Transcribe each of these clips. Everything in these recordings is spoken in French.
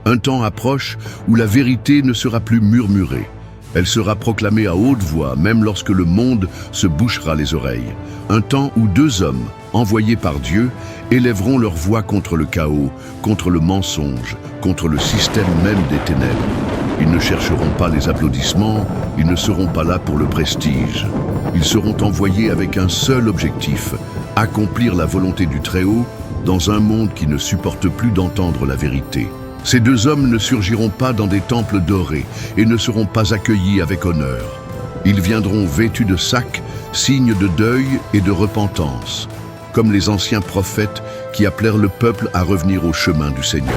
Un temps approche où la vérité ne sera plus murmurée. Elle sera proclamée à haute voix, même lorsque le monde se bouchera les oreilles. Un temps où deux hommes, envoyés par Dieu, élèveront leur voix contre le chaos, contre le mensonge, contre le système même des ténèbres. Ils ne chercheront pas les applaudissements, ils ne seront pas là pour le prestige. Ils seront envoyés avec un seul objectif, accomplir la volonté du Très-Haut dans un monde qui ne supporte plus d'entendre la vérité. Ces deux hommes ne surgiront pas dans des temples dorés et ne seront pas accueillis avec honneur. Ils viendront vêtus de sacs, signe de deuil et de repentance, comme les anciens prophètes qui appelèrent le peuple à revenir au chemin du Seigneur.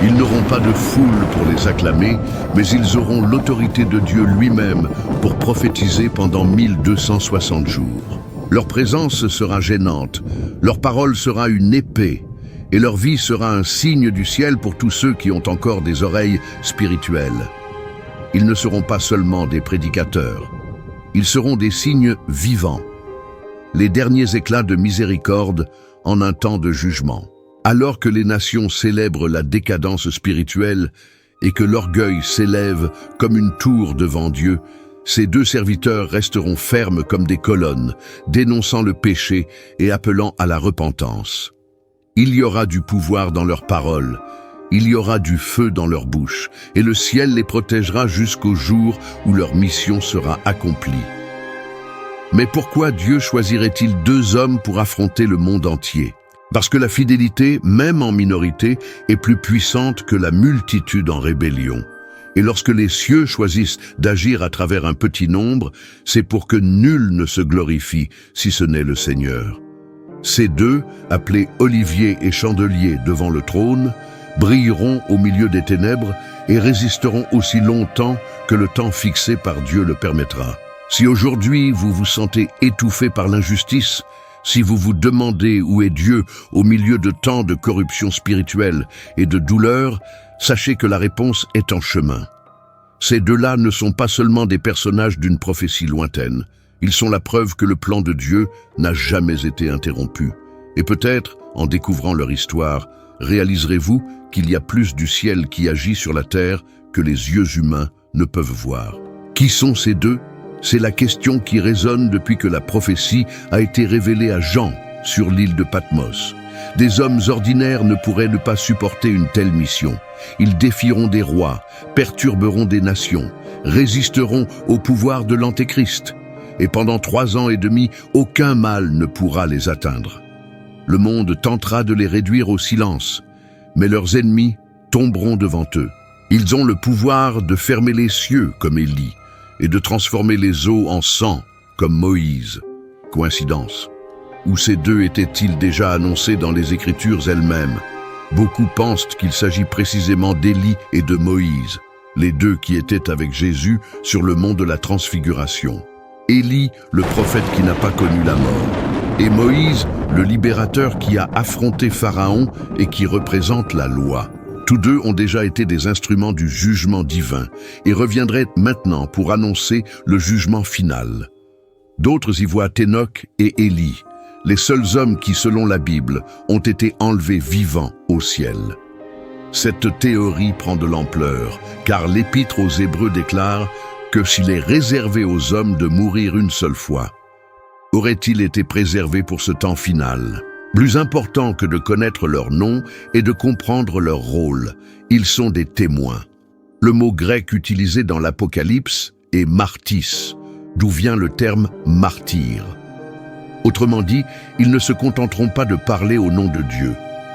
Ils n'auront pas de foule pour les acclamer, mais ils auront l'autorité de Dieu lui-même pour prophétiser pendant 1260 jours. Leur présence sera gênante, leur parole sera une épée, et leur vie sera un signe du ciel pour tous ceux qui ont encore des oreilles spirituelles. Ils ne seront pas seulement des prédicateurs, ils seront des signes vivants, les derniers éclats de miséricorde en un temps de jugement. Alors que les nations célèbrent la décadence spirituelle et que l'orgueil s'élève comme une tour devant Dieu, ces deux serviteurs resteront fermes comme des colonnes, dénonçant le péché et appelant à la repentance. Il y aura du pouvoir dans leurs paroles, il y aura du feu dans leur bouche, et le ciel les protégera jusqu'au jour où leur mission sera accomplie. Mais pourquoi Dieu choisirait-il deux hommes pour affronter le monde entier? Parce que la fidélité, même en minorité, est plus puissante que la multitude en rébellion. Et lorsque les cieux choisissent d'agir à travers un petit nombre, c'est pour que nul ne se glorifie si ce n'est le Seigneur. Ces deux, appelés Olivier et Chandelier devant le trône, brilleront au milieu des ténèbres et résisteront aussi longtemps que le temps fixé par Dieu le permettra. Si aujourd'hui vous vous sentez étouffé par l'injustice, si vous vous demandez où est Dieu au milieu de tant de corruption spirituelle et de douleur, sachez que la réponse est en chemin. Ces deux-là ne sont pas seulement des personnages d'une prophétie lointaine. Ils sont la preuve que le plan de Dieu n'a jamais été interrompu. Et peut-être, en découvrant leur histoire, réaliserez-vous qu'il y a plus du ciel qui agit sur la terre que les yeux humains ne peuvent voir. Qui sont ces deux ? C'est la question qui résonne depuis que la prophétie a été révélée à Jean sur l'île de Patmos. Des hommes ordinaires ne pourraient ne pas supporter une telle mission. Ils défieront des rois, perturberont des nations, résisteront au pouvoir de l'Antéchrist. Et pendant 3 ans et demi, aucun mal ne pourra les atteindre. Le monde tentera de les réduire au silence, mais leurs ennemis tomberont devant eux. Ils ont le pouvoir de fermer les cieux comme Élie, et de transformer les eaux en sang, comme Moïse. Coïncidence? Ou ces deux étaient-ils déjà annoncés dans les Écritures elles-mêmes? Beaucoup pensent qu'il s'agit précisément d'Élie et de Moïse, les deux qui étaient avec Jésus sur le mont de la Transfiguration. Élie, le prophète qui n'a pas connu la mort, et Moïse, le libérateur qui a affronté Pharaon et qui représente la loi. Tous deux ont déjà été des instruments du jugement divin et reviendraient maintenant pour annoncer le jugement final. D'autres y voient Hénoch et Élie, les seuls hommes qui, selon la Bible, ont été enlevés vivants au ciel. Cette théorie prend de l'ampleur, car l'Épître aux Hébreux déclare que s'il est réservé aux hommes de mourir une seule fois, aurait-il été préservé pour ce temps final? Plus important que de connaître leur nom est de comprendre leur rôle. Ils sont des témoins. Le mot grec utilisé dans l'Apocalypse est martys, d'où vient le terme martyr. Autrement dit, ils ne se contenteront pas de parler au nom de Dieu.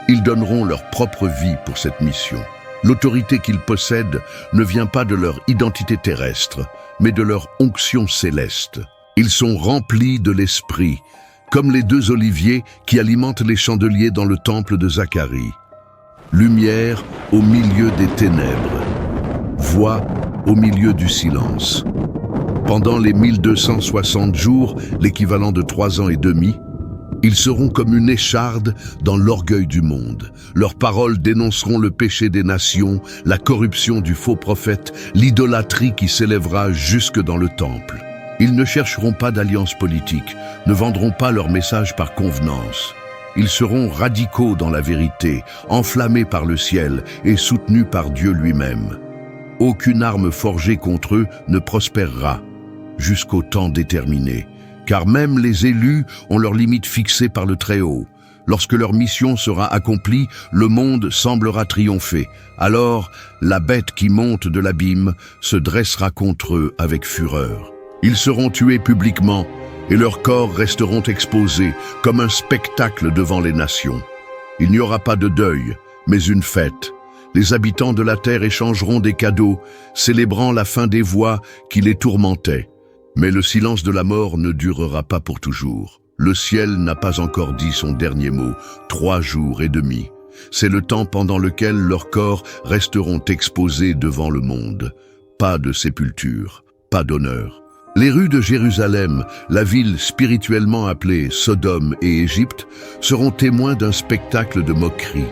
Ils donneront leur propre vie pour cette mission. L'autorité qu'ils possèdent ne vient pas de leur identité terrestre, mais de leur onction céleste. Ils sont remplis de l'Esprit, comme les deux oliviers qui alimentent les chandeliers dans le temple de Zacharie. Lumière au milieu des ténèbres, voix au milieu du silence. Pendant les 1260 jours, l'équivalent de 3 ans et demi, ils seront comme une écharde dans l'orgueil du monde. Leurs paroles dénonceront le péché des nations, la corruption du faux prophète, l'idolâtrie qui s'élèvera jusque dans le temple. Ils ne chercheront pas d'alliance politique, ne vendront pas leur message par convenance. Ils seront radicaux dans la vérité, enflammés par le ciel et soutenus par Dieu lui-même. Aucune arme forgée contre eux ne prospérera jusqu'au temps déterminé, car même les élus ont leurs limites fixées par le Très-Haut. Lorsque leur mission sera accomplie, le monde semblera triompher. Alors, la bête qui monte de l'abîme se dressera contre eux avec fureur. Ils seront tués publiquement, et leurs corps resteront exposés comme un spectacle devant les nations. Il n'y aura pas de deuil, mais une fête. Les habitants de la terre échangeront des cadeaux, célébrant la fin des voix qui les tourmentaient. Mais le silence de la mort ne durera pas pour toujours. Le ciel n'a pas encore dit son dernier mot, 3 jours et demi. C'est le temps pendant lequel leurs corps resteront exposés devant le monde. Pas de sépulture, pas d'honneur. Les rues de Jérusalem, la ville spirituellement appelée Sodome et Égypte, seront témoins d'un spectacle de moquerie.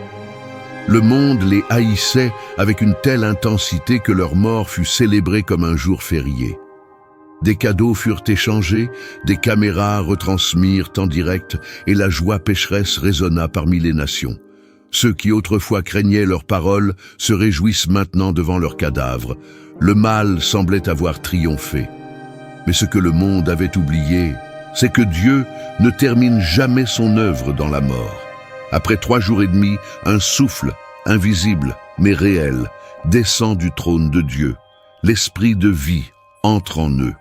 Le monde les haïssait avec une telle intensité que leur mort fut célébrée comme un jour férié. Des cadeaux furent échangés, des caméras retransmirent en direct et la joie pécheresse résonna parmi les nations. Ceux qui autrefois craignaient leurs paroles se réjouissent maintenant devant leurs cadavres. Le mal semblait avoir triomphé. Mais ce que le monde avait oublié, c'est que Dieu ne termine jamais son œuvre dans la mort. Après 3 jours et demi, un souffle, invisible mais réel, descend du trône de Dieu. L'esprit de vie entre en eux.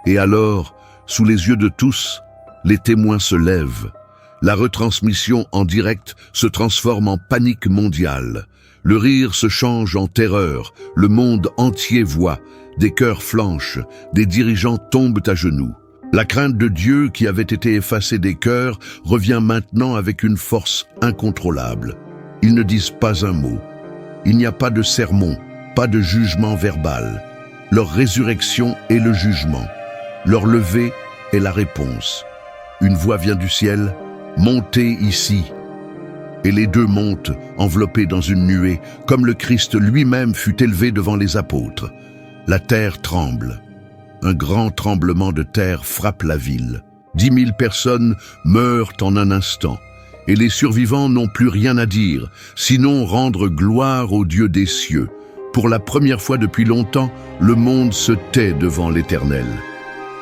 Et alors, sous les yeux de tous, les témoins se lèvent. La retransmission en direct se transforme en panique mondiale. Le rire se change en terreur, le monde entier voit, des cœurs flanchent, des dirigeants tombent à genoux. La crainte de Dieu qui avait été effacée des cœurs revient maintenant avec une force incontrôlable. Ils ne disent pas un mot. Il n'y a pas de sermon, pas de jugement verbal. Leur résurrection est le jugement. Leur levée est la réponse. Une voix vient du ciel, « Montez ici !» Et les deux montent, enveloppés dans une nuée, comme le Christ lui-même fut élevé devant les apôtres. La terre tremble. Un grand tremblement de terre frappe la ville. 10 000 personnes meurent en un instant. Et les survivants n'ont plus rien à dire, sinon rendre gloire au Dieu des cieux. Pour la première fois depuis longtemps, le monde se tait devant l'Éternel.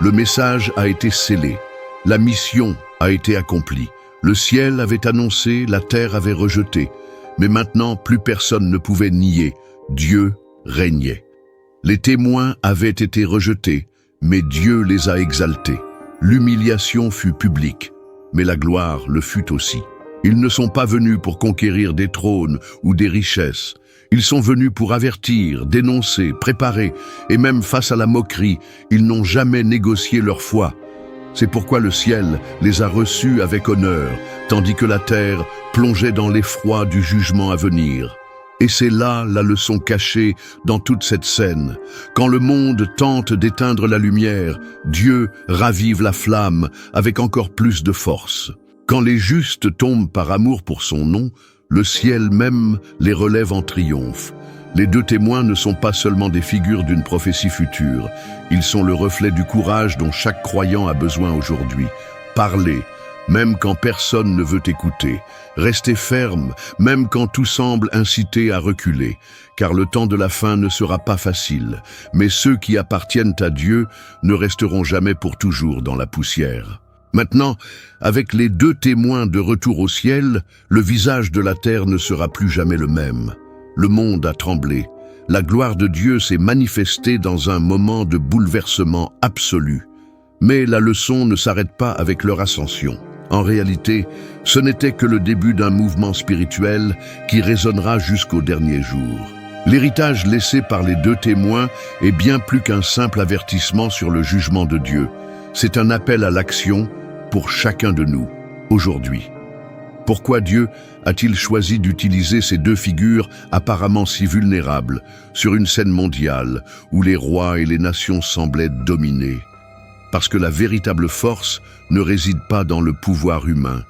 Le message a été scellé. La mission a été accomplie. Le ciel avait annoncé, la terre avait rejeté. Mais maintenant, plus personne ne pouvait nier. Dieu régnait. Les témoins avaient été rejetés, mais Dieu les a exaltés. L'humiliation fut publique, mais la gloire le fut aussi. Ils ne sont pas venus pour conquérir des trônes ou des richesses. Ils sont venus pour avertir, dénoncer, préparer, et même face à la moquerie, ils n'ont jamais négocié leur foi. C'est pourquoi le ciel les a reçus avec honneur, tandis que la terre plongeait dans l'effroi du jugement à venir. Et c'est là la leçon cachée dans toute cette scène. Quand le monde tente d'éteindre la lumière, Dieu ravive la flamme avec encore plus de force. Quand les justes tombent par amour pour son nom, le ciel même les relève en triomphe. Les deux témoins ne sont pas seulement des figures d'une prophétie future, ils sont le reflet du courage dont chaque croyant a besoin aujourd'hui. Parler, même quand personne ne veut écouter. Rester ferme, même quand tout semble inciter à reculer, car le temps de la fin ne sera pas facile, mais ceux qui appartiennent à Dieu ne resteront jamais pour toujours dans la poussière. Maintenant, avec les deux témoins de retour au ciel, le visage de la terre ne sera plus jamais le même. Le monde a tremblé. La gloire de Dieu s'est manifestée dans un moment de bouleversement absolu. Mais la leçon ne s'arrête pas avec leur ascension. En réalité, ce n'était que le début d'un mouvement spirituel qui résonnera jusqu'au dernier jour. L'héritage laissé par les deux témoins est bien plus qu'un simple avertissement sur le jugement de Dieu. C'est un appel à l'action pour chacun de nous, aujourd'hui. Pourquoi Dieu a-t-il choisi d'utiliser ces deux figures apparemment si vulnérables sur une scène mondiale où les rois et les nations semblaient dominés? Parce que la véritable force ne réside pas dans le pouvoir humain,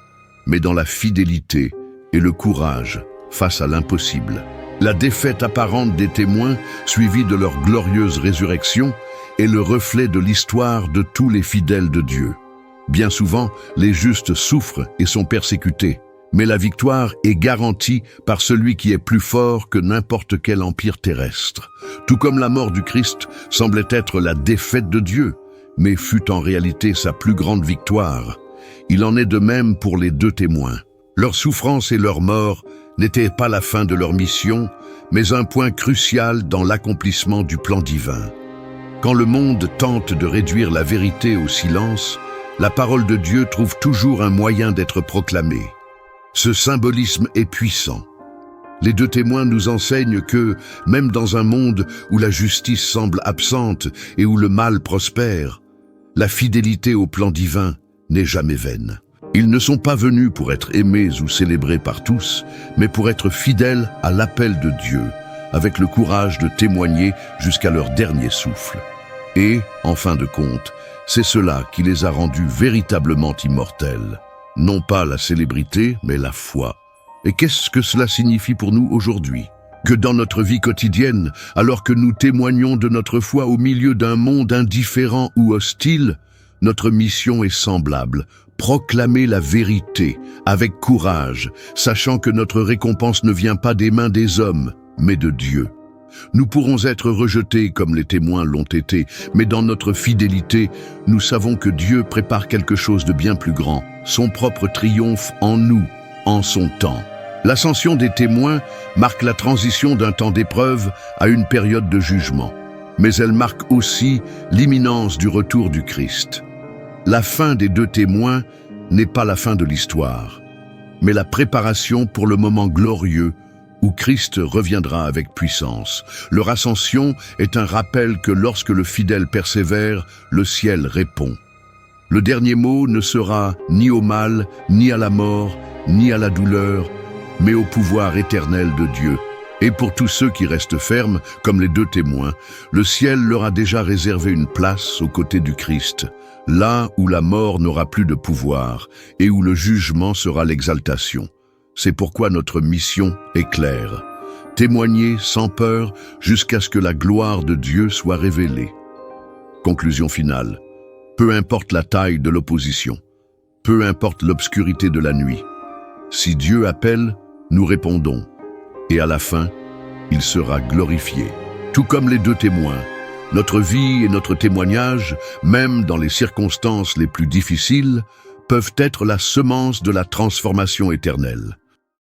mais dans la fidélité et le courage face à l'impossible. La défaite apparente des témoins, suivie de leur glorieuse résurrection, est le reflet de l'histoire de tous les fidèles de Dieu. Bien souvent, les justes souffrent et sont persécutés, Mais la victoire est garantie par celui qui est plus fort que n'importe quel empire terrestre. Tout comme la mort du Christ semblait être la défaite de Dieu, mais fut en réalité sa plus grande victoire. Il en est de même pour les deux témoins. Leur souffrance et leur mort n'étaient pas la fin de leur mission, mais un point crucial dans l'accomplissement du plan divin. Quand le monde tente de réduire la vérité au silence, la parole de Dieu trouve toujours un moyen d'être proclamée. Ce symbolisme est puissant. Les deux témoins nous enseignent que, même dans un monde où la justice semble absente et où le mal prospère, la fidélité au plan divin n'est jamais vaine. Ils ne sont pas venus pour être aimés ou célébrés par tous, mais pour être fidèles à l'appel de Dieu, avec le courage de témoigner jusqu'à leur dernier souffle. Et, en fin de compte, c'est cela qui les a rendus véritablement immortels. Non pas la célébrité, mais la foi. Et qu'est-ce que cela signifie pour nous aujourd'hui? Que dans notre vie quotidienne, alors que nous témoignons de notre foi au milieu d'un monde indifférent ou hostile, notre mission est semblable, proclamer la vérité avec courage, sachant que notre récompense ne vient pas des mains des hommes, mais de Dieu. Nous pourrons être rejetés comme les témoins l'ont été, mais dans notre fidélité, nous savons que Dieu prépare quelque chose de bien plus grand, son propre triomphe en nous, en son temps. L'ascension des témoins marque la transition d'un temps d'épreuve à une période de jugement, mais elle marque aussi l'imminence du retour du Christ. La fin des deux témoins n'est pas la fin de l'histoire, mais la préparation pour le moment glorieux où Christ reviendra avec puissance. Leur ascension est un rappel que lorsque le fidèle persévère, le ciel répond. Le dernier mot ne sera ni au mal, ni à la mort, ni à la douleur, mais au pouvoir éternel de Dieu. Et pour tous ceux qui restent fermes, comme les deux témoins, le ciel leur a déjà réservé une place aux côtés du Christ, là où la mort n'aura plus de pouvoir et où le jugement sera l'exaltation. C'est pourquoi notre mission est claire. Témoigner sans peur jusqu'à ce que la gloire de Dieu soit révélée. Conclusion finale. Peu importe la taille de l'opposition, peu importe l'obscurité de la nuit. Si Dieu appelle, nous répondons. Et à la fin, il sera glorifié. Tout comme les deux témoins, notre vie et notre témoignage, même dans les circonstances les plus difficiles, peuvent être la semence de la transformation éternelle.